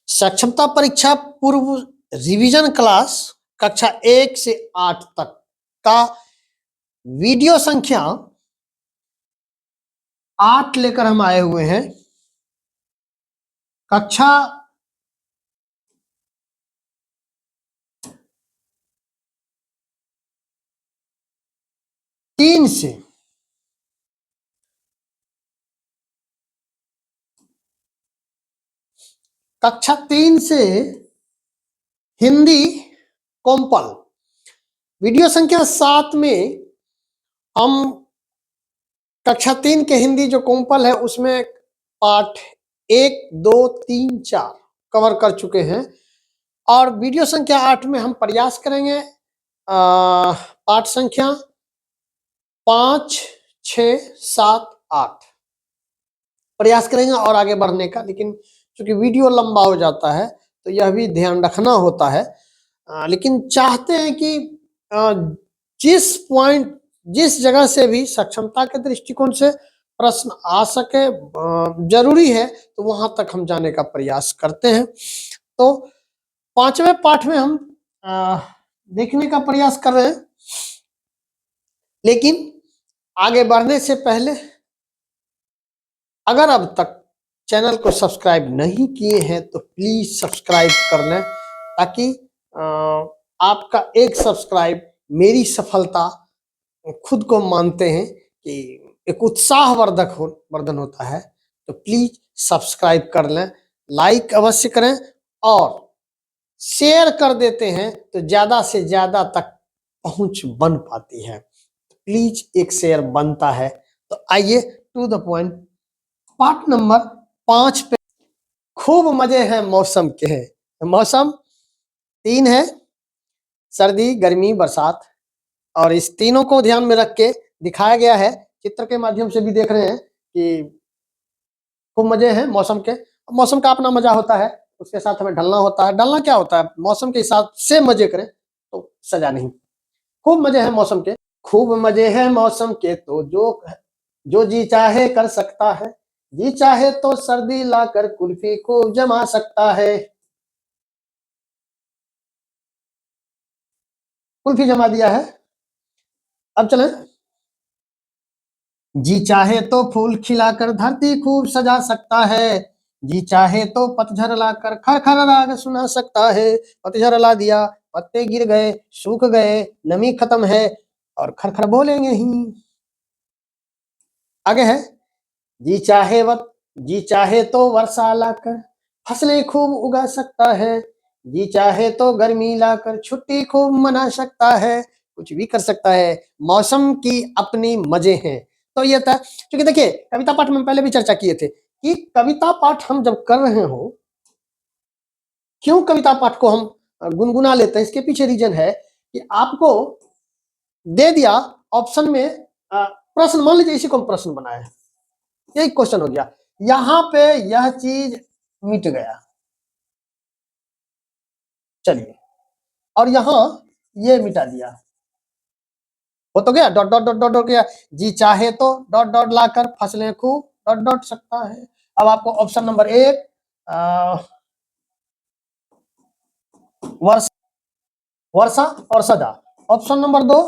सक्षमता परीक्षा पूर्व रिवीजन क्लास कक्षा 1 से 8 तक का वीडियो संख्या 8 लेकर हम आए हुए हैं। कक्षा 3 से हिंदी कॉम्पल वीडियो संख्या 7 में हम कक्षा 3 के हिंदी जो कॉम्पल है उसमें पाठ 1, 2, 3, 4 कवर कर चुके हैं और वीडियो संख्या 8 में हम प्रयास करेंगे पाठ संख्या 5, 6, 7, 8 प्रयास करेंगे और आगे बढ़ने का। लेकिन चूंकि वीडियो लंबा हो जाता है तो यह भी ध्यान रखना होता है। लेकिन चाहते हैं कि जिस जगह से भी सक्षमता के दृष्टिकोण से प्रश्न आ सके जरूरी है तो वहां तक हम जाने का प्रयास करते हैं। तो 5वें पाठ में हम देखने का प्रयास कर रहे हैं। लेकिन आगे बढ़ने से पहले अगर अब तक चैनल को सब्सक्राइब नहीं किए हैं तो प्लीज सब्सक्राइब कर लें, ताकि आपका एक सब्सक्राइब मेरी सफलता खुद को मानते हैं कि एक वर्धन होता है। तो प्लीज सब्सक्राइब कर लें, लाइक अवश्य करें और शेयर कर देते हैं तो ज्यादा से ज्यादा तक पहुंच बन पाती है। प्लीज एक शेयर बनता है। तो आइए टू द पॉइंट, पाठ नंबर 5 पे खूब मजे हैं मौसम के हैं। मौसम 3 है, सर्दी, गर्मी, बरसात, और इस तीनों को ध्यान में रख के दिखाया गया है। चित्र के माध्यम से भी देख रहे हैं कि खूब मजे हैं मौसम के। मौसम का अपना मजा होता है, उसके साथ हमें ढलना होता है। ढलना क्या होता है? मौसम के हिसाब से मजे करें तो सजा नहीं। खूब मजे हैं मौसम के, खूब मजे हैं मौसम के, तो जो जी चाहे कर सकता है, जी चाहे तो सर्दी लाकर कुल्फी को जमा सकता है। कुल्फी जमा दिया है। अब चलें, जी चाहे तो फूल खिलाकर धरती खूब सजा सकता है, जी चाहे तो पतझड़ लाकर खरखर राग सुना सकता है। पतझड़ ला दिया, पत्ते गिर गए, सूख गए, नमी खत्म है और खरखर बोलेंगे ही। आगे है, जी चाहे तो वर्षा लाकर फसलें खूब उगा सकता है, जी चाहे तो गर्मी लाकर छुट्टी खूब मना सकता है। कुछ भी कर सकता है, मौसम की अपनी मजे हैं। तो ये था, क्योंकि देखिए कविता पाठ में पहले भी चर्चा किए थे कि कविता पाठ हम जब कर रहे हो, क्यों कविता पाठ को हम गुनगुना लेते हैं, इसके पीछे रीजन है कि आपको दे दिया ऑप्शन में प्रश्न, मान लीजिए इसी को हम प्रश्न बनाए, यही क्वेश्चन हो गया, यहां पे यह चीज मिट गया, चलिए, और यहां ये मिटा दिया, हो तो गया, डॉट डॉट डॉट डॉट हो गया। जी चाहे तो डॉट डॉट लाकर फसलें खूब डॉट डॉट सकता है। अब आपको ऑप्शन नंबर 1 वर्षा और सदा, ऑप्शन नंबर 2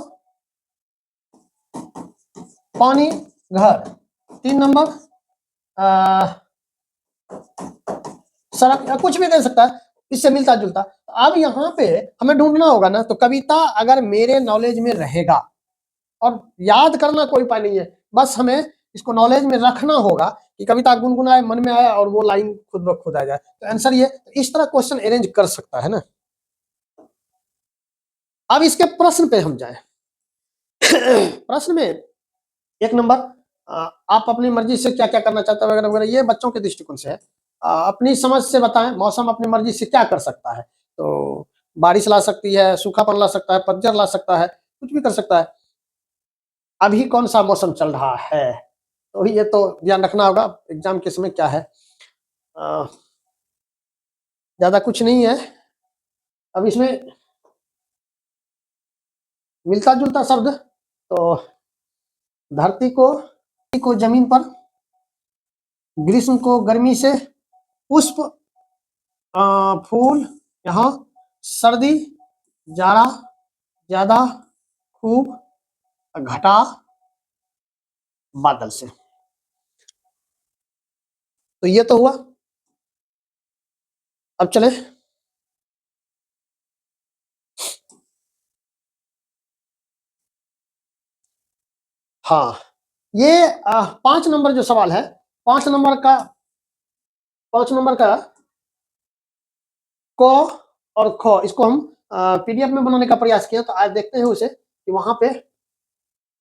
पानी घर, 3 नंबर सड़क, या कुछ भी दे सकता है इससे मिलता जुलता। अब यहाँ पे हमें ढूंढना होगा ना, तो कविता अगर मेरे नॉलेज में रहेगा, और याद करना कोई उपाय नहीं है, बस हमें इसको नॉलेज में रखना होगा कि कविता गुनगुनाए, मन में आया और वो लाइन खुद ब खुद आ जाए। तो आंसर ये, तो इस तरह क्वेश्चन अरेंज कर सकता है ना। अब इसके प्रश्न पे हम जाए। प्रश्न में 1 नंबर, आप अपनी मर्जी से क्या क्या करना चाहते हैं वगैरह वगैरह, ये बच्चों के दृष्टिकोण से है। अपनी समझ से बताएं मौसम अपनी मर्जी से क्या कर सकता है। तो बारिश ला सकती है, सूखापन ला सकता है, पतझड़ ला सकता है, कुछ भी कर सकता है। अभी कौन सा मौसम चल रहा है, तो ये तो ध्यान रखना होगा एग्जाम के समय क्या है। ज्यादा कुछ नहीं है। अब इसमें मिलता जुलता शब्द, तो धरती को जमीन पर, ग्रीष्म को गर्मी से, पुष्प फूल, यहाँ सर्दी, जाड़ा, ज्यादा, खूब, घटा, बादल से। तो ये तो हुआ। अब चले हाँ, ये 5 नंबर जो सवाल है, 5 नंबर का 5 नंबर का क और ख, इसको हम पीडीएफ में बनाने का प्रयास किया, तो आज देखते हैं उसे कि वहां पे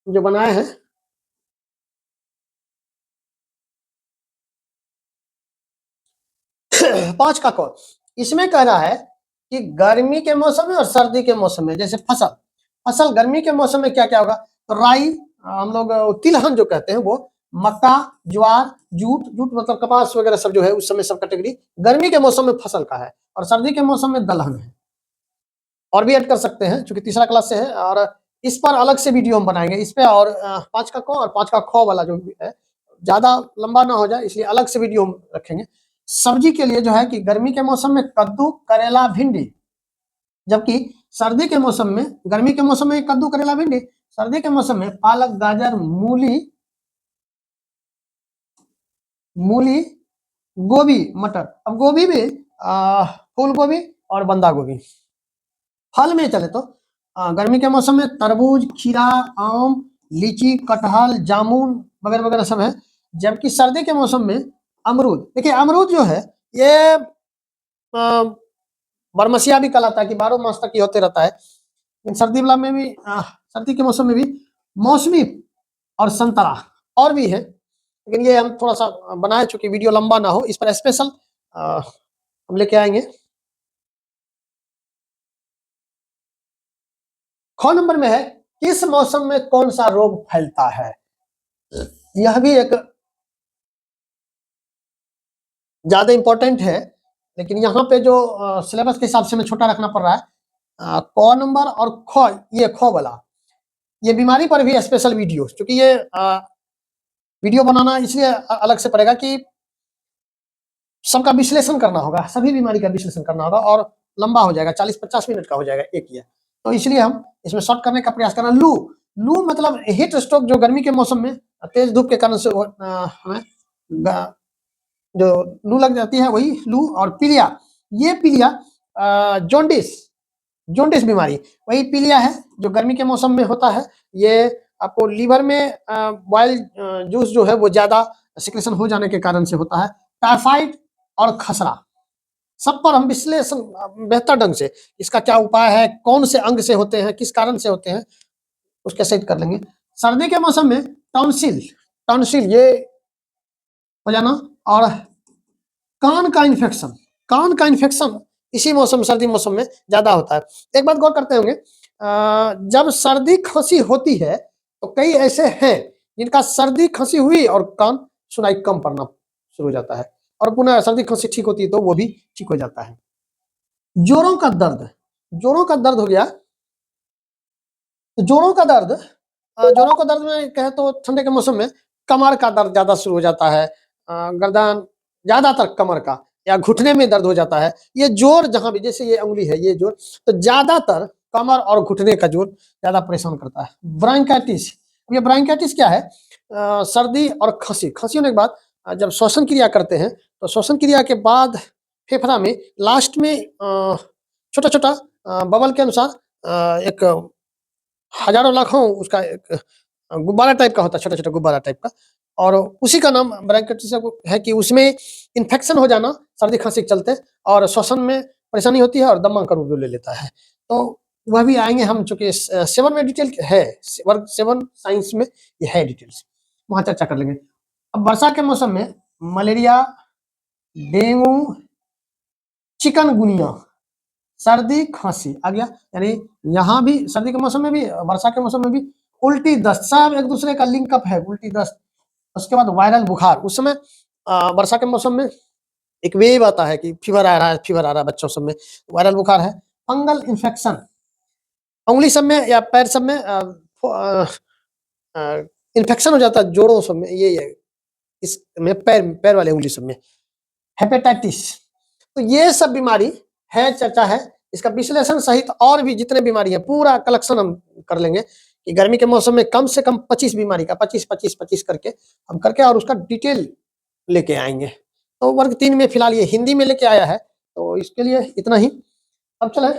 जो बनाए हैं। पांच का क, इसमें कह रहा है कि गर्मी के मौसम में और सर्दी के मौसम में, जैसे फसल फसल गर्मी के मौसम में क्या क्या होगा, तो राई, हम लोग तिलहन जो कहते हैं वो, मक्का, ज्वार, जूट, जूट मतलब कपास वगैरह सब जो है उस समय सब कैटेगरी गर्मी के मौसम में फसल का है, और सर्दी के मौसम में दलहन है। और भी ऐड कर सकते हैं क्योंकि तीसरा क्लास से है, और इस पर अलग से वीडियो हम बनाएंगे इस पे, और 5 का क और 5 का ख वाला जो है ज्यादा लंबा ना हो जाए इसलिए अलग से वीडियो हम रखेंगे। सब्जी के लिए जो है कि गर्मी के मौसम में कद्दू, करेला, भिंडी, जबकि सर्दी के मौसम में, गर्मी के मौसम में कद्दू, करेला, भिंडी, सर्दी के मौसम में पालक, गाजर, मूली, मूली, गोभी, मटर। अब गोभी भी फूल गोभी और बंदा गोभी। फल में चले तो गर्मी के मौसम में तरबूज, खीरा, आम, लीची, कटहल, जामुन वगैरह वगैरह सब है, जबकि सर्दी के मौसम में अमरूद। देखिए अमरूद जो है ये बरमसिया भी कहलाता है कि 12 मास तक ये होते रहता है, लेकिन सर्दी वाला में भी सर्दी के मौसम में भी मौसमी और संतरा और भी है, लेकिन ये हम थोड़ा सा बनाए चूंकि वीडियो लंबा ना हो, इस पर स्पेशल हम लेके आएंगे। ख नंबर में है किस मौसम में कौन सा रोग फैलता है, यह भी एक ज्यादा इंपॉर्टेंट है, लेकिन यहाँ पे जो सिलेबस के हिसाब से हमें छोटा रखना पड़ रहा है। क नंबर और ख, ये ख वाला, ये बीमारी पर भी स्पेशल वीडियो, क्योंकि ये वीडियो बनाना इसलिए अलग से पड़ेगा कि सबका विश्लेषण करना होगा, सभी बीमारी का विश्लेषण करना होगा, और लंबा हो जाएगा, 40-50 मिनट का हो जाएगा एक ये, तो इसलिए हम इसमें शॉर्ट करने का प्रयास करना। लू, लू मतलब हीट स्ट्रोक, जो गर्मी के मौसम में तेज धूप के कारण से हमें जो लू लग जाती है वही लू। और पीलिया, ये पीलिया जॉन्डिस, जॉन्डिस बीमारी वही पीलिया है जो गर्मी के मौसम में होता है। ये आपको लीवर में बॉयल जूस जो है वो ज्यादा सिक्रेशन हो जाने के कारण से होता है। टाइफाइड और खसरा, सब पर हम विश्लेषण बेहतर ढंग से, इसका क्या उपाय है, कौन से अंग से होते हैं, किस कारण से होते हैं, उसके सेट कर लेंगे। सर्दी के मौसम में टॉन्सिल, टॉन्सिल ये हो जाना, और कान का इन्फेक्शन, कान का इन्फेक्शन इसी मौसम, सर्दी मौसम में ज्यादा होता है। एक बात गौर करते होंगे, जब सर्दी खांसी होती है तो कई ऐसे हैं जिनका सर्दी खांसी हुई और कान सुनाई कम पड़ना शुरू हो जाता है, और पुनः सर्दी खांसी ठीक होती है तो वो भी ठीक हो जाता है। जोड़ों का दर्द, जोड़ों का दर्द हो गया, तो जोड़ों का दर्द, जोड़ों का दर्द में कहे तो ठंडे के मौसम में कमर का दर्द ज्यादा शुरू हो जाता है, गर्दन, ज्यादातर कमर का, या घुटने में दर्द हो जाता है। ये जोड़ जहां भी, जैसे ये उंगली है ये जोड़, तो ज्यादातर कमर और घुटने का जोड़ ज्यादा परेशान करता है। ब्रांकाइटिस, ये ब्रांकाइटिस क्या है, सर्दी और खांसी, खांसी होने के बाद जब श्वसन क्रिया करते हैं तो श्वसन क्रिया के बाद फेफड़ा में लास्ट में छोटा छोटा बबल के अनुसार एक हजारों लाखों उसका एक गुब्बारा टाइप का होता है, छोटा छोटा गुब्बारा टाइप का, और उसी का नाम ब्रैंकाइटिस है कि उसमें इन्फेक्शन हो जाना सर्दी खांसी के चलते, और श्वसन में परेशानी होती है और दमा का रूप ले लेता है। तो वह भी आएंगे हम, चूंकि 7 में डिटेल है, वर्ग 7 साइंस में ये है डिटेल्स, वहां चर्चा कर लेंगे। अब वर्षा के मौसम में मलेरिया, डेंगू, चिकनगुनिया, सर्दी खांसी आ गया, यानी यहाँ भी सर्दी के मौसम में भी, वर्षा के मौसम में भी, उल्टी दस्त, सब एक दूसरे का लिंकअप है, उल्टी दस्त। उसके बाद वायरल बुखार, उस समय वर्षा के मौसम में एक वेव आता है कि फीवर आ रहा है, फीवर आ रहा है बच्चों सब में, वायरल बुखार है। फंगल इन्फेक्शन, उंगली सब में या पैर सब में इन्फेक्शन हो जाता है जोड़ों सब में, ये इसमें पैर पैर वाले उंगली सब में। हेपेटाइटिस, तो ये सब बीमारी है, चर्चा है, इसका विश्लेषण सहित और भी जितने बीमारी है पूरा कलेक्शन हम कर लेंगे कि गर्मी के मौसम में कम से कम 25 बीमारी का 25 करके हम करके और उसका डिटेल लेके आएंगे। तो वर्ग 3 में फिलहाल ये हिंदी में लेके आया है, तो इसके लिए इतना ही। अब चले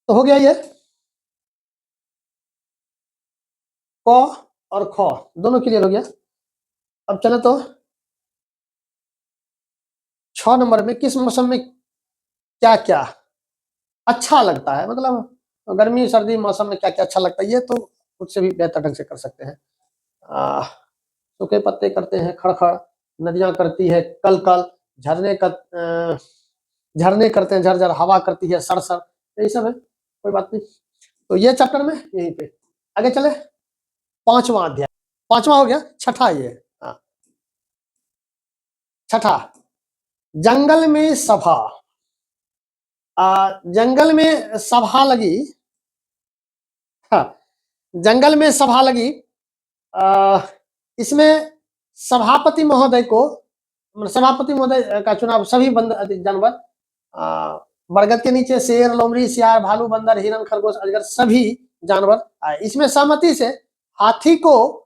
तो हो गया ये क और ख दोनों क्लियर हो गया। अब चले तो 6 नंबर में किस मौसम में क्या क्या अच्छा लगता है, मतलब गर्मी सर्दी मौसम में क्या क्या अच्छा लगता है, ये तो उससे भी बेहतर ढंग से कर सकते हैं। सूखे पत्ते करते हैं खड़खड़, नदियां करती है कल कल, झरने करते हैं झरझर, हवा करती है सरसर, यही सब है, कोई बात नहीं। तो ये चैप्टर में यहीं पे आगे चले। 5वां अध्याय, 5वां हो गया, छठा ये। हाँ, छठा, जंगल में सभा। जंगल में सभा लगी। हाँ, जंगल में सभा लगी। इसमें सभापति महोदय को, सभापति महोदय का चुनाव सभी जानवर, बरगद के नीचे शेर, लोमड़ी, सियार, भालू, बंदर, हिरन, खरगोश, अजगर, सभी जानवर आए। इसमें सहमति से हाथी को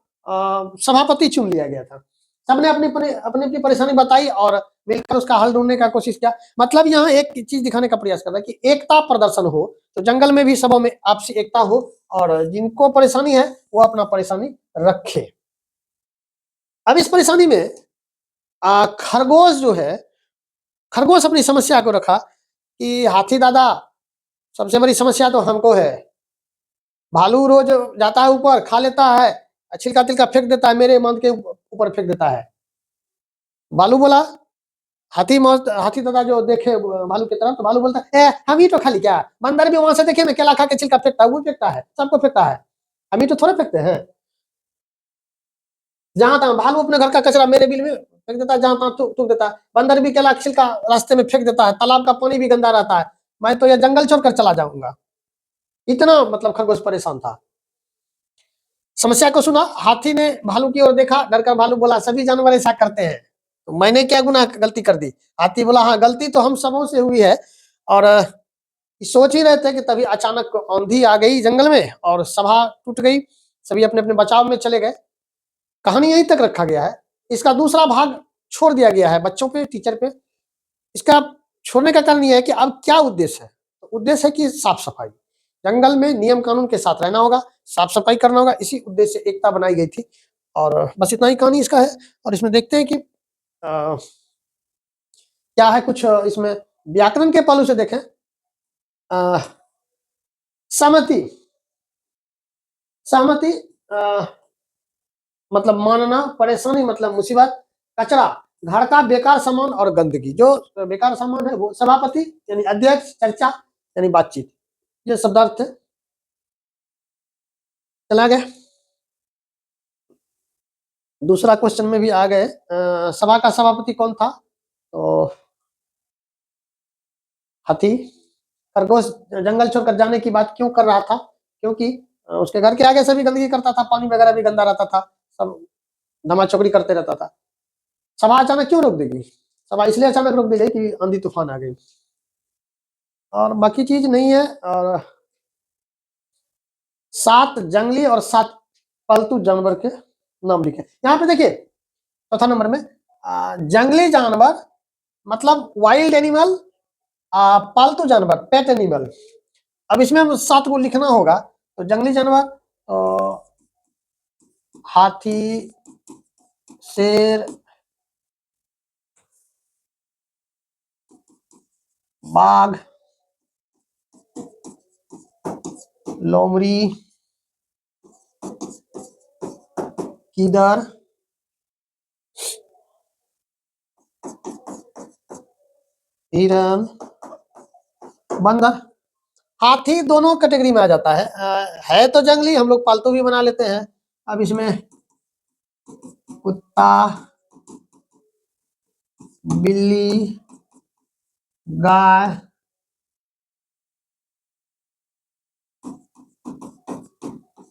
सभापति चुन लिया गया था। सबने अपनी अपनी परेशानी बताई और मिलकर उसका हल ढूंढने का कोशिश किया। मतलब यहाँ एक चीज दिखाने का प्रयास कर रहा है कि एकता प्रदर्शन हो, तो जंगल में भी सबों में आपसी एकता हो, और जिनको परेशानी है वो अपना परेशानी रखे। अब इस परेशानी में खरगोश जो है, खरगोश अपनी समस्या को रखा कि हाथी दादा, सबसे बड़ी समस्या तो हमको है। भालू रोज जाता है ऊपर, खा लेता है, छिलका तिलका फेंक देता है, मेरे मंद के ऊपर फेंक देता है। भालू बोला, हाथी दादा जो देखे भालू की तरफ, तो भालू बोलता है हम ही तो खाली क्या, बंदर भी वहां से देखे ना केला खा के छिलका फेंकता है, वो फेंकता है, सबको फेंकता है, हम ही तो थोड़े फेंकते हैं। जहां तक भालू अपने घर का कचरा मेरे बिल में फेंक देता है, जहां तक थूक देता है। बंदर भी केला छिलका रास्ते में फेंक देता है, तालाब का पानी भी गंदा रहता है, मैं तो ये जंगल छोड़कर चला जाऊंगा। इतना मतलब खरगोश परेशान था। समस्या को सुना, हाथी ने भालू की ओर देखा, डरकर भालू बोला सभी जानवर ऐसा करते हैं, तो मैंने क्या गुनाह गलती कर दी। हाथी बोला हाँ, गलती तो हम सबों से हुई है। और सोच ही रहे थे कि तभी अचानक आंधी आ गई जंगल में और सभा टूट गई, सभी अपने अपने बचाव में चले गए। कहानी यहीं तक रखा गया है। इसका दूसरा भाग छोड़ दिया गया है बच्चों पे, टीचर पे। इसका छोड़ने का कारण यह है कि अब क्या उद्देश्य है, तो उद्देश्य है कि साफ सफाई, जंगल में नियम कानून के साथ रहना होगा, साफ सफाई करना होगा, इसी उद्देश्य से एकता बनाई गई थी। और बस इतना ही कहानी इसका है। और इसमें देखते हैं कि क्या है कुछ इसमें व्याकरण के पहलू से देखें। सहमति, सहमति मतलब मानना, परेशानी मतलब मुसीबत, कचरा घर का बेकार सामान और गंदगी, जो बेकार सामान है वो सभापति यानी अध्यक्ष, चर्चा यानी बातचीत, ये शब्दार्थ है। चला गया दूसरा क्वेश्चन में भी आ गए। सभा का सभापति कौन था, तो हाथी। खरगोश जंगल छोड़कर जाने की बात क्यों कर रहा था, क्योंकि उसके घर के आगे से भी गंदगी करता था, पानी वगैरह भी गंदा रहता था, सब धमा चौकड़ी करते रहता था। सभा अचानक क्यों रोक देगी, सभा इसलिए अचानक रोक दी गई कि आंधी तूफान आ गई, और बाकी चीज नहीं है। और 7 जंगली और 7 पालतू जानवर के नाम लिखे यहाँ पे। देखिए चौथा नंबर में जंगली जानवर मतलब वाइल्ड एनिमल, पालतू जानवर पेट एनिमल। अब इसमें हम 7 को लिखना होगा, तो जंगली जानवर हाथी, शेर, बाघ, लोमड़ी, कीदर, हिरन, बंदर। हाथी दोनों कैटेगरी में आ जाता है तो जंगली, हम लोग पालतू भी बना लेते हैं। अब इसमें कुत्ता, बिल्ली, गाय,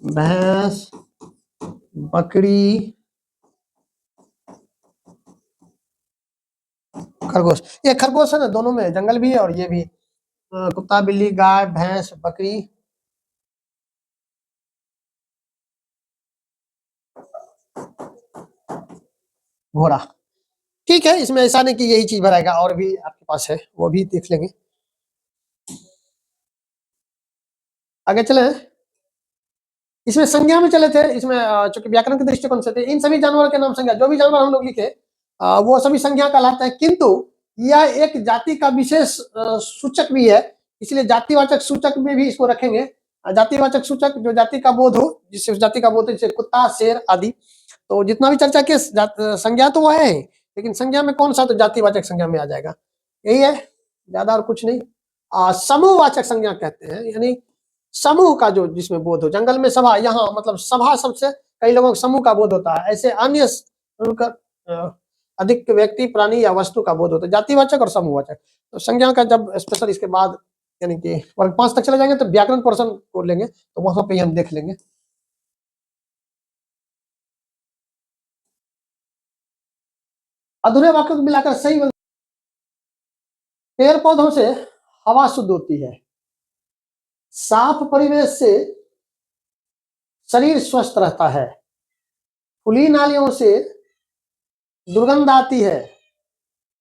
भैंस, बकरी, खरगोश। ये खरगोश है ना, दोनों में जंगल भी है और ये भी। कुत्ता, बिल्ली, गाय, भैंस, बकरी, घोड़ा। ठीक है, इसमें ऐसा नहीं कि यही चीज भराएगा, और भी आपके पास है, वो भी देख लेंगे। आगे चले, इसमें संज्ञा में चले थे। इसमें चूंकि व्याकरण के दृष्टिकोण से थे, इन सभी जानवरों के नाम संज्ञा, जो भी जानवर हम लोग लिखे वो सभी संज्ञा कहलाते हैं, किंतु यह एक जाति का विशेष सूचक भी है, इसलिए जातिवाचक सूचक में भी इसको रखेंगे। जातिवाचक सूचक जो जाति का बोध हो, जिससे उस जाति का बोध हो, जैसे कुत्ता, शेर आदि। तो जितना भी चर्चा के संज्ञा तो वो है, लेकिन संज्ञा में कौन सा, तो जातिवाचक संज्ञा में आ जाएगा। यही है, ज्यादा और कुछ नहीं। समूहवाचक संज्ञा कहते हैं, यानी समूह का जो जिसमें बोध हो। जंगल में सभा, यहाँ मतलब सभा सबसे कई लोगों को समूह का बोध होता है, ऐसे अन्य उनका अधिक व्यक्ति, प्राणी या वस्तु का बोध होता है। जातिवाचक और समूहवाचक। तो संज्ञा का जब स्पेशल इसके बाद यानी कि वर्ग 5 तक चले जाएंगे तो व्याकरण पोर्शन को लेंगे, तो वहां पे हम देख लेंगे। अधूरे वाक्यों को मिलाकर सही। पेड़ पौधों से हवा शुद्ध होती है, साफ परिवेश से शरीर स्वस्थ रहता है, खुली नालियों से दुर्गंध आती है,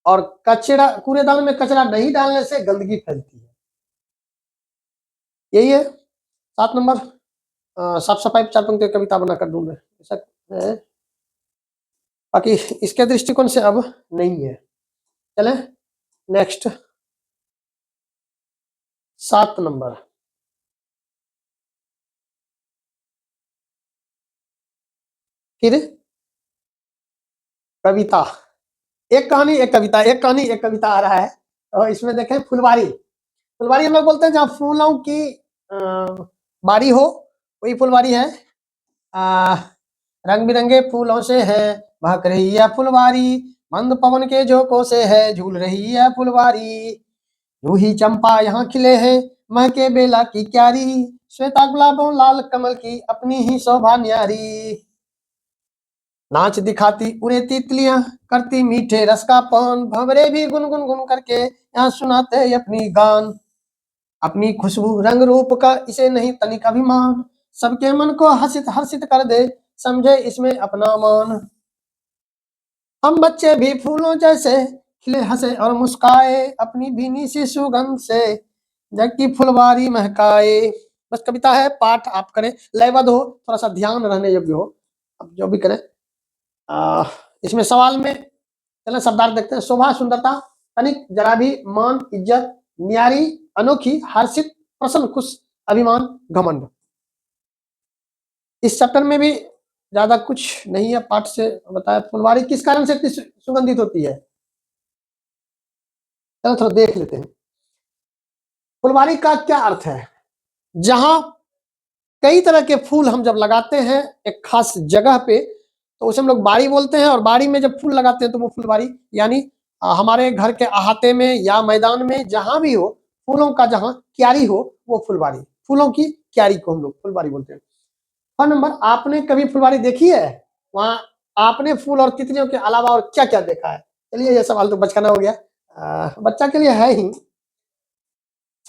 और कचरा, कूड़ेदान में कचरा नहीं डालने से गंदगी फैलती है। यही है 7 नंबर। साफ सफाई 4 पंक्ति कविता बनाकर ढूंढ ऐसा है, बाकी इसके दृष्टिकोण से अब नहीं है। चले नेक्स्ट, 7 नंबर। फिर कविता, एक कहानी एक कविता, एक कहानी एक कविता आ रहा है। और इसमें देखें फुलवारी। फुलवारी हम लोग बोलते हैं जहाँ फूलों की बारी हो, वही फुलवारी है। रंग बिरंगे फूलों से है महक रही है फुलवारी, मंद पवन के झोंकों से है झूल रही है फुलवारी, रूही चंपा यहाँ खिले हैं महके बेला की क्यारी, श्वेता गुलाबों लाल कमल की अपनी ही शोभा न्यारी, नाच दिखाती उड़े तितलियां करती मीठे रस का पान, भंवरे भी गुनगुन गुन करके यहाँ सुनाते अपनी गान, अपनी खुशबू रंग रूप का इसे नहीं तनिक अभिमान, सबके मन को हर्षित हर्षित कर दे समझे इसमें अपना मान, हम बच्चे भी फूलों जैसे खिले हंसे और मुस्काए, अपनी भीनी सी सुगंध से जग की फुलवारी महकाए। बस कविता है, पाठ आप करें, लयबद्ध हो, थोड़ा सा ध्यान रहने योग्य हो, अब जो भी करें। इसमें सवाल में चलें शब्दार्थ देखते हैं। शोभा, सुंदरता, तनिक, जरा भी, मान, इज्जत, न्यारी, अनोखी, हर्षित, प्रसन्न, खुश, अभिमान, घमंड। इस चैप्टर में भी ज्यादा कुछ नहीं है, पाठ से बताया। फुलवारी किस कारण से इतनी सुगंधित होती है, चलो थोड़ा देख लेते हैं। फुलवारी का क्या अर्थ है, जहां कई तरह के फूल हम जब लगाते हैं एक खास जगह पे, तो उसे हम लोग बाड़ी बोलते हैं, और बाड़ी में जब फूल लगाते हैं तो वो फुलवारी, यानी हमारे घर के अहाते में या मैदान में जहां भी हो, फूलों का जहां क्यारी हो, वो फुलवारी, फूलों की क्यारी को हम लोग फुलवारी बोलते हैं। फोन नंबर, आपने कभी फुलवारी देखी है, वहां आपने फूल और तितलियों के अलावा और क्या क्या देखा है? चलिए ये सवाल तो बचकाना हो गया, बच्चा के लिए है ही,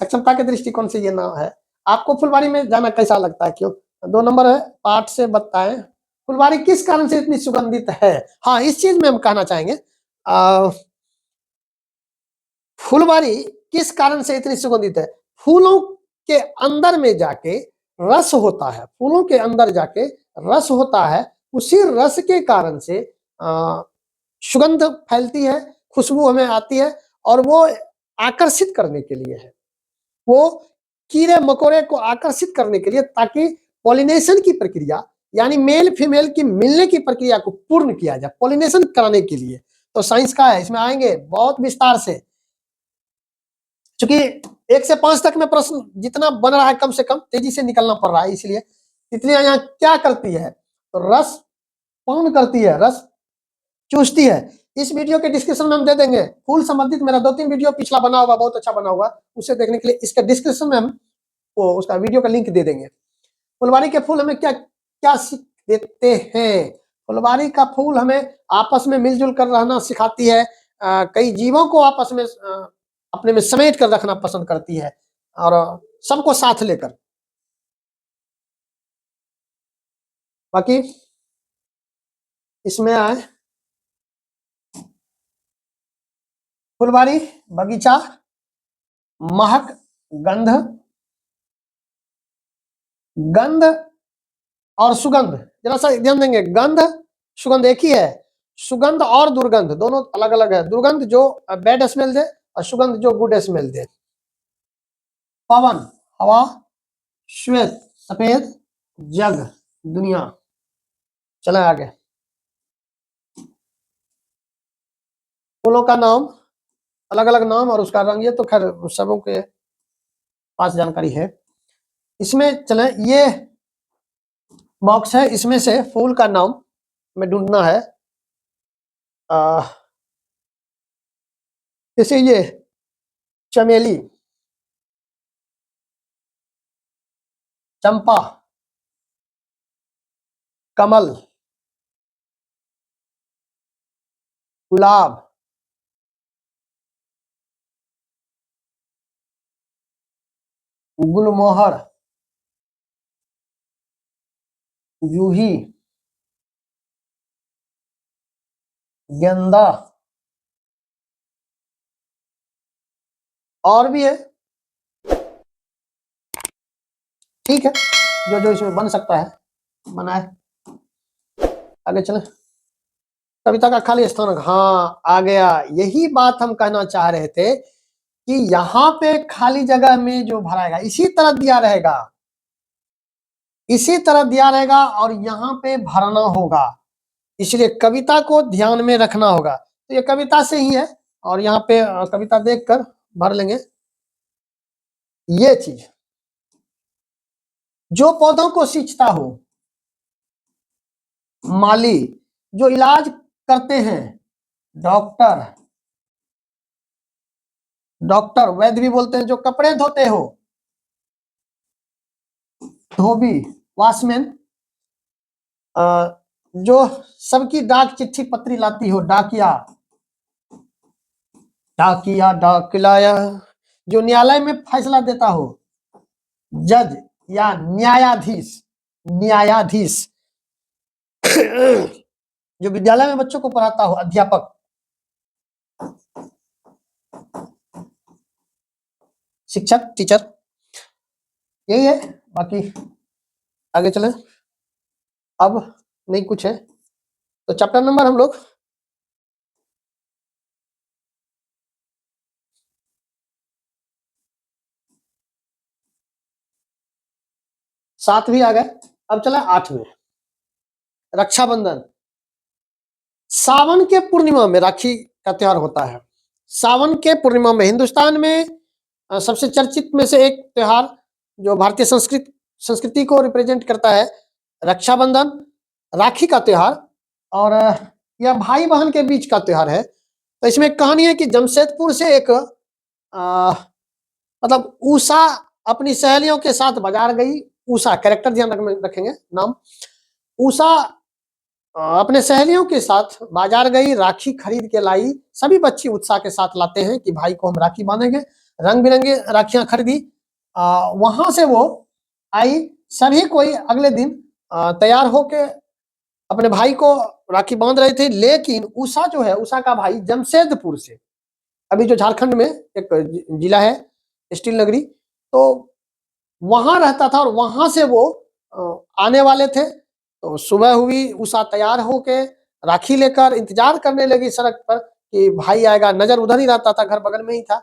सक्षमता के दृष्टिकोण से ये ना है। आपको फुलवारी में जाना कैसा लगता है, क्यों? 2 नंबर है, पाठ से बताएं फुलवारी किस कारण से इतनी सुगंधित है। हाँ, इस चीज में हम कहना चाहेंगे, फुलवारी किस कारण से इतनी सुगंधित है, फूलों के अंदर में जाके रस होता है, फूलों के अंदर जाके रस होता है, उसी रस के कारण से सुगंध फैलती है, खुशबू हमें आती है, और वो आकर्षित करने के लिए है, वो कीड़े मकोड़े को आकर्षित करने के लिए, ताकि पॉलिनेशन की प्रक्रिया, यानी मेल फीमेल की मिलने की प्रक्रिया को पूर्ण किया जाए, पॉलिनेशन कराने के लिए। तो साइंस का है, इसमें आएंगे बहुत विस्तार से, क्योंकि 1 से 5 तक में प्रश्न जितना बन रहा है कम से कम तेजी से निकलना पड़ रहा है, इसलिए तितलियां यहाँ क्या करती है, तो रस पान करती है, रस चूसती है। इस वीडियो के डिस्क्रिप्शन में हम दे देंगे, फूल संबंधित मेरा 2-3 वीडियो पिछला बना हुआ, बहुत अच्छा बना हुआ, उसे देखने के लिए इसके डिस्क्रिप्शन में हम वो उसका वीडियो का लिंक दे देंगे। फुलवारी के फूल हमें क्या क्या देते हैं। फुलवारी का फूल हमें आपस में मिलजुल कर रहना सिखाती है। कई जीवों को आपस में अपने में समेट कर रखना पसंद करती है और सबको साथ लेकर। बाकी इसमें आए फुलवारी बगीचा, महक, गंध, गंध और सुगंध। जरा सा ध्यान देंगे, गंध सुगंध एक ही है, सुगंध और दुर्गंध दोनों अलग अलग है। दुर्गंध जो बैड स्मेल दे और सुगंध जो गुड स्मेल दे। पवन हवा, श्वेत सफेद, जग दुनिया। चले आगे। फूलों का नाम, अलग अलग नाम और उसका रंग, ये तो खैर सबों के पास जानकारी है। इसमें चले, ये बॉक्स है, इसमें से फूल का नाम में ढूंढना है। जैसे ये चमेली, चंपा, कमल, गुलाब, गुलमोहर, जूही, गेंदा और भी है। ठीक है, जो जो इसमें बन सकता है बनाए। आगे चले। कविता का खाली स्थान, हाँ आ गया। यही बात हम कहना चाह रहे थे कि यहाँ पे खाली जगह में जो भराएगा इसी तरह दिया रहेगा, इसी तरह दिया रहेगा और यहाँ पे भरना होगा। इसलिए कविता को ध्यान में रखना होगा। तो ये कविता से ही है और यहाँ पे कविता देखकर भर लेंगे। ये चीज, जो पौधों को सींचता हो, माली, जो इलाज करते हैं, डॉक्टर, डॉक्टर वैद्य भी बोलते हैं, जो कपड़े धोते हो, धोबी, वॉचमैन, जो सबकी डाक चिट्ठी पत्री लाती हो, डाकिया, डाकिया डाक लाया, जो न्यायालय में फैसला देता हो, जज या न्यायाधीश, न्यायाधीश, जो विद्यालय में बच्चों को पढ़ाता हो, अध्यापक, शिक्षक, टीचर, यही है। बाकी आगे चले। अब नहीं कुछ है तो चैप्टर नंबर हम लोग 7 भी आ गए। अब चला 8 में, रक्षाबंधन। सावन के पूर्णिमा में राखी का त्योहार होता है। सावन के पूर्णिमा में हिंदुस्तान में सबसे चर्चित में से एक त्योहार जो भारतीय संस्कृति को रिप्रेजेंट करता है, रक्षाबंधन, राखी का त्योहार। और यह भाई बहन के बीच का त्योहार है। तो इसमें कहानी है कि जमशेदपुर से एक मतलब उषा अपनी सहेलियों के साथ बाजार गई। उषा कैरेक्टर ध्यान रखेंगे नाम। उषा अपने सहेलियों के साथ बाजार गई, राखी खरीद के लाई। सभी बच्चे उत्साह के साथ लाते हैं कि भाई को हम राखी बांधेंगे। रंग बिरंगे राखियां खरीदी। वहां से वो आई। सभी कोई अगले दिन तैयार होके अपने भाई को राखी बांध रहे थे। लेकिन उषा जो है, उषा का भाई जमशेदपुर से, अभी जो झारखंड में एक जिला है स्टील नगरी, तो वहां रहता था और वहां से वो आने वाले थे। तो सुबह हुई, उषा तैयार होके राखी लेकर इंतजार करने लगी सड़क पर कि भाई आएगा। नजर उधर ही रहता था, घर बगल में ही था।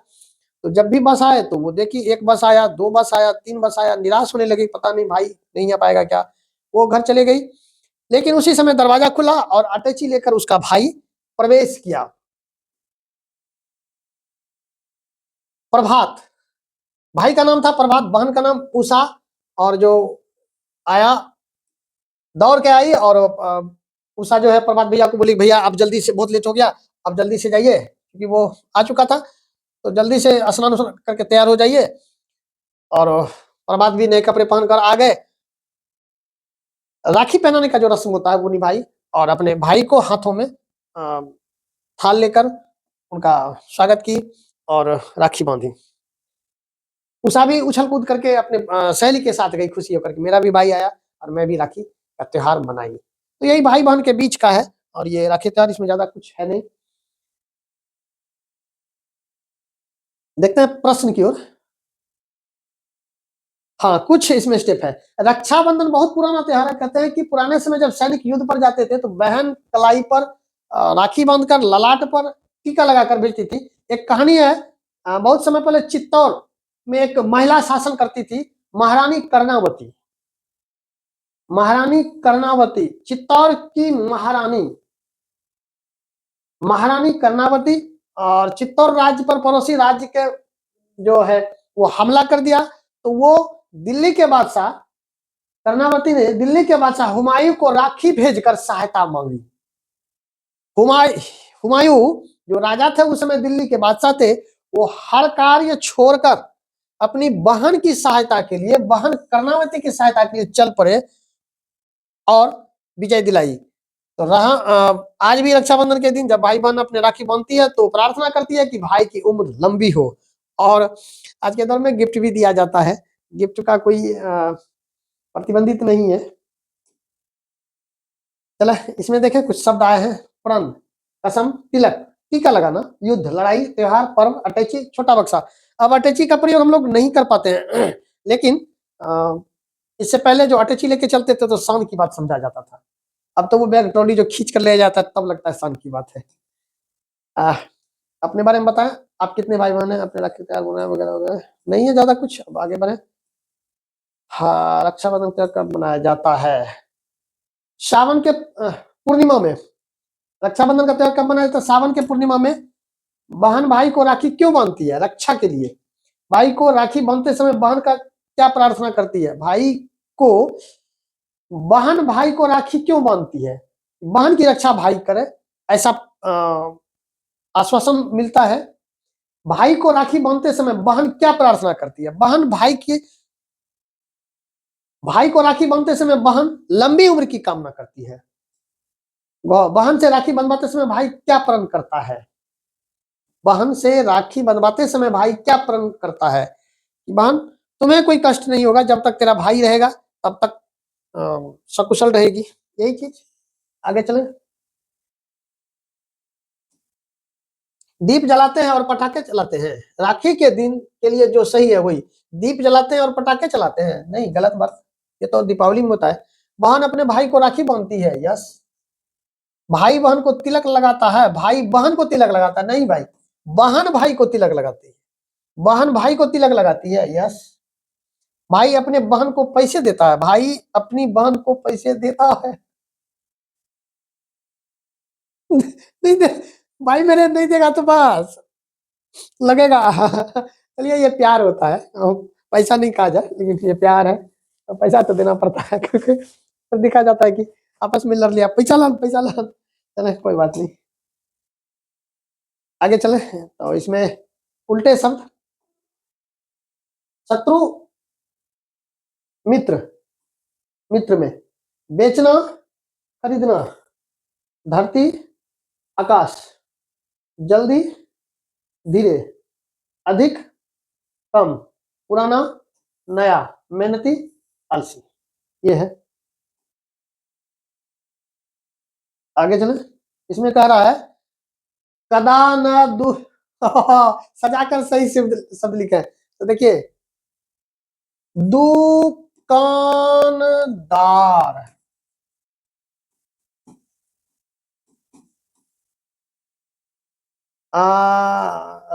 तो जब भी बस आए तो वो देखी, एक बस आया, 2 बस आया, 3 बस आया, निराश होने लगी, पता नहीं भाई नहीं आ पाएगा क्या। वो घर चले गई। लेकिन उसी समय दरवाजा खुला और अटैची लेकर उसका भाई प्रवेश किया। प्रभात, भाई का नाम था प्रभात, बहन का नाम उषा। और जो आया, दौड़ के आई और उषा जो है प्रभात भैया को बोली, भैया आप जल्दी से, बहुत लेट हो गया, आप जल्दी से जाइए, क्योंकि वो आ चुका था। तो जल्दी से स्नान करके तैयार हो जाइए। और प्रभात भी नए कपड़े पहनकर आ गए। राखी पहनाने का जो रस्म होता है वो निभाई और अपने भाई को हाथों में थाल लेकर उनका स्वागत की और राखी बांधी। उषा भी उछल कूद करके अपने सहेली के साथ गई खुशी होकर के, मेरा भी भाई आया और मैं भी राखी का त्योहार मनाई। तो यही भाई बहन के बीच का है और ये राखी त्योहार, इसमें ज्यादा कुछ है नहीं। देखते हैं प्रश्न की ओर। हाँ, कुछ इसमें स्टेप है। रक्षाबंधन बहुत पुराना त्योहार है। कहते हैं कि पुराने समय जब सैनिक युद्ध पर जाते थे तो बहन कलाई पर राखी बांधकर ललाट पर टीका लगाकर भेजती थी। एक कहानी है, बहुत समय पहले चित्तौड़ में एक महिला शासन करती थी, महारानी कर्णावती। महारानी कर्णावती, चित्तौड़ की महारानी, महारानी कर्णावती। और चित्तौड़ राज्य पर पड़ोसी राज्य के जो है वो हमला कर दिया, तो वो दिल्ली के बादशाह, कर्णावती ने दिल्ली के बादशाह हुमायूं को राखी भेजकर सहायता मांगी। हुमायूं जो राजा थे उस समय, दिल्ली के बादशाह थे, वो हर कार्य छोड़कर अपनी बहन की सहायता के लिए, बहन कर्णावती की सहायता के लिए चल पड़े और विजय दिलाई। तो रहा आज भी रक्षाबंधन के दिन जब भाई बहन अपने राखी बांधती है तो प्रार्थना करती है कि भाई की उम्र लंबी हो। और आज के दौर में गिफ्ट भी दिया जाता है, गिफ्ट का कोई प्रतिबंधित नहीं है। चला, इसमें देखें कुछ शब्द आए हैं। प्रण, कसम, तिलक, टीका लगाना, युद्ध, लड़ाई, त्योहार, पर्व, अटैची, छोटा बक्सा। अब अटैची का प्रयोग हम लोग नहीं कर पाते हैं लेकिन इससे पहले जो अटैची लेके चलते थे तो शान की बात समझा जाता था। अब तो वो बैग ट्रॉली जो खींच कर ले जाता है तब लगता है शान की बात है। अपने बारे में बताएं, आप कितने भाई बहन हैं, अपने राखी त्योहार मनाए वगैरह वगैरह? नहीं है ज्यादा कुछ, अब आगे बढ़े। हाँ, रक्षाबंधन त्योहार कब मनाया जाता है? सावन के पूर्णिमा में। रक्षाबंधन का त्योहार कब मनाया जाता है? सावन के पूर्णिमा में। बहन भाई को राखी क्यों बांधती है? रक्षा के लिए। भाई को राखी बांधते समय बहन का क्या प्रार्थना करती है? भाई को, बहन भाई को राखी क्यों बांधती है? बहन की रक्षा भाई करे, ऐसा आश्वासन मिलता है। भाई को राखी बांधते समय बहन क्या प्रार्थना करती है? बहन भाई की, भाई को राखी बांधते समय बहन लंबी उम्र की कामना करती है। बहन से राखी बंधवाते समय भाई क्या प्रण करता है? बहन से राखी बंधवाते समय भाई क्या प्रण करता है? बहन, तुम्हें कोई कष्ट नहीं होगा, जब तक तेरा भाई रहेगा तब तक सकुशल रहेगी। यही चीज। आगे चले। दीप जलाते हैं और पटाखे चलाते हैं। राखी के दिन के लिए जो सही है वही। दीप जलाते हैं और पटाखे चलाते हैं नहीं, गलत बात। ये तो दीपावली में होता है। बहन अपने भाई को राखी बांधती है, यस। भाई बहन को तिलक लगाता है, भाई बहन को तिलक लगाता है नहीं भाई, बहन भाई को तिलक लगाती है। बहन भाई को तिलक लगाती है, यस। भाई अपने बहन को पैसे देता है, भाई अपनी बहन को पैसे देता है नहीं दे, भाई मेरे नहीं देगा तो बस लगेगा चलिए, ये प्यार होता है, पैसा नहीं कहा जाए लेकिन ये प्यार है, तो पैसा तो देना पड़ता है क्योंकि तो दिखा जाता है कि आपस में लड़ लिया, पैसा ला पैसा ला, चले कोई बात नहीं। आगे चले तो इसमें उल्टे शब्द। शत्रु, मित्र, मित्र में बेचना, खरीदना, धरती, आकाश, जल्दी, धीरे, अधिक, कम, पुराना, नया, मेहनती, आलसी। ये है। आगे चले। इसमें कह रहा है कदा न दु सजाकर सही शब्द शब्द लिखे हैं। तो देखिए, दुकानदार,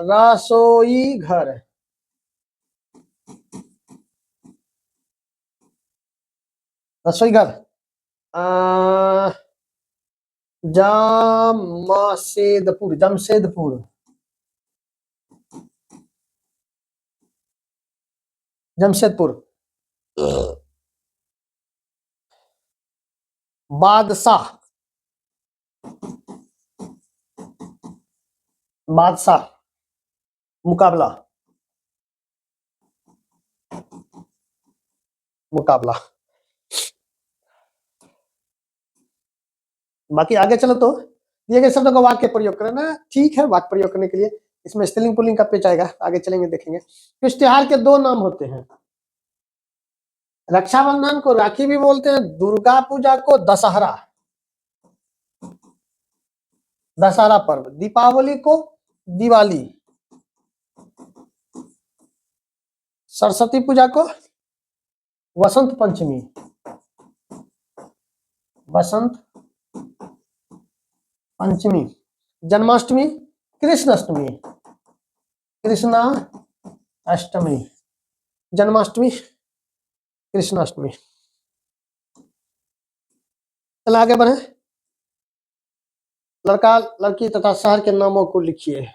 रसोई घर, रसोई घर, जमशेदपुर, जमशेदपुर, जमशेदपुर, बादशाह, बादशाह, मुकाबला, मुकाबला। बाकी आगे चलो तो दिए गए शब्दों का वाक्य प्रयोग करना ठीक है। वाक्य प्रयोग करने के लिए इसमें स्त्रीलिंग पुल्लिंग का पेच आएगा, आगे चलेंगे देखेंगे। इस त्योहार के दो नाम होते हैं, रक्षाबंधन को राखी भी बोलते हैं, दुर्गा पूजा को दशहरा, दशहरा पर्व, दीपावली को दिवाली, सरस्वती पूजा को वसंत पंचमी, वसंत पंचमी, जन्माष्टमी कृष्ण अष्टमी, कृष्णा अष्टमी, जन्माष्टमी कृष्णाष्टमी। चल आगे बढ़े। लड़का लड़की तथा शहर के नामों को लिखिए।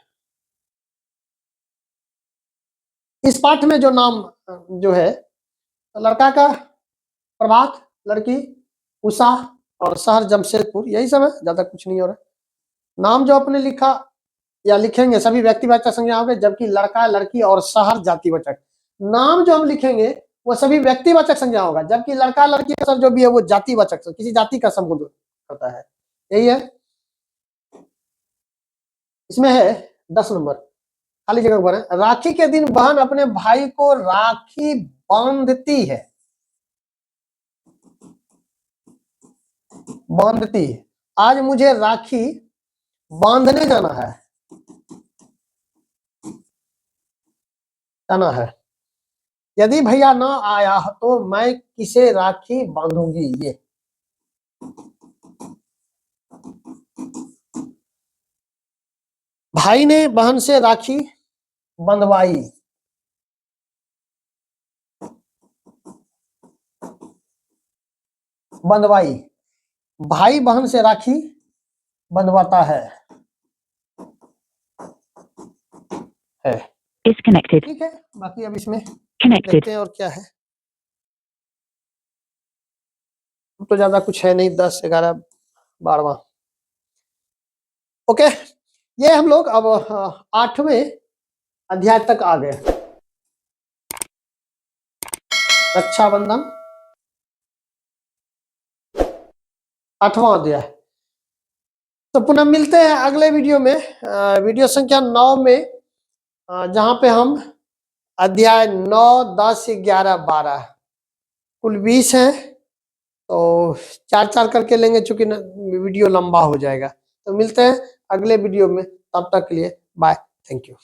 इस पाठ में जो नाम जो है, लड़का का प्रभात, लड़की उषा और शहर जमशेदपुर, यही सब है, ज्यादा कुछ नहीं हो रहा। नाम जो अपने लिखा या लिखेंगे सभी व्यक्तिवाचक संज्ञा होंगे, जबकि लड़का लड़की और शहर जातिवाचक। नाम जो हम लिखेंगे वो सभी व्यक्तिवाचक संज्ञा होगा, जबकि लड़का लड़की का जो भी है वो जातिवाचक, किसी जाति का संबोधन करता है। यही है। इसमें है 10 नंबर, खाली जगह पर है। राखी के दिन बहन अपने भाई को राखी बांधती है, बांधती है। आज मुझे राखी बांधने जाना है, जाना है। यदि भैया ना आया तो मैं किसे राखी बांधूंगी। ये भाई ने बहन से राखी बंधवाई, बंधवाई। भाई बहन से राखी बंधवाता है। Disconnected. ठीक है, बाकी अब इसमें Connected. देखते हैं और क्या है। तो ज्यादा कुछ है नहीं, 10, 11, 12वां। ओके, ये हम लोग अब 8वें अध्याय तक आ गए। रक्षाबंधन 8वां अध्याय। तो पुनः मिलते हैं अगले वीडियो में, वीडियो संख्या 9 में, जहां पे हम अध्याय 9, 10, 11, 12 कुल 20 है। तो 4-4 करके लेंगे, चूंकि वीडियो लंबा हो जाएगा। तो मिलते हैं अगले वीडियो में, तब तक के लिए बाय, थैंक यू।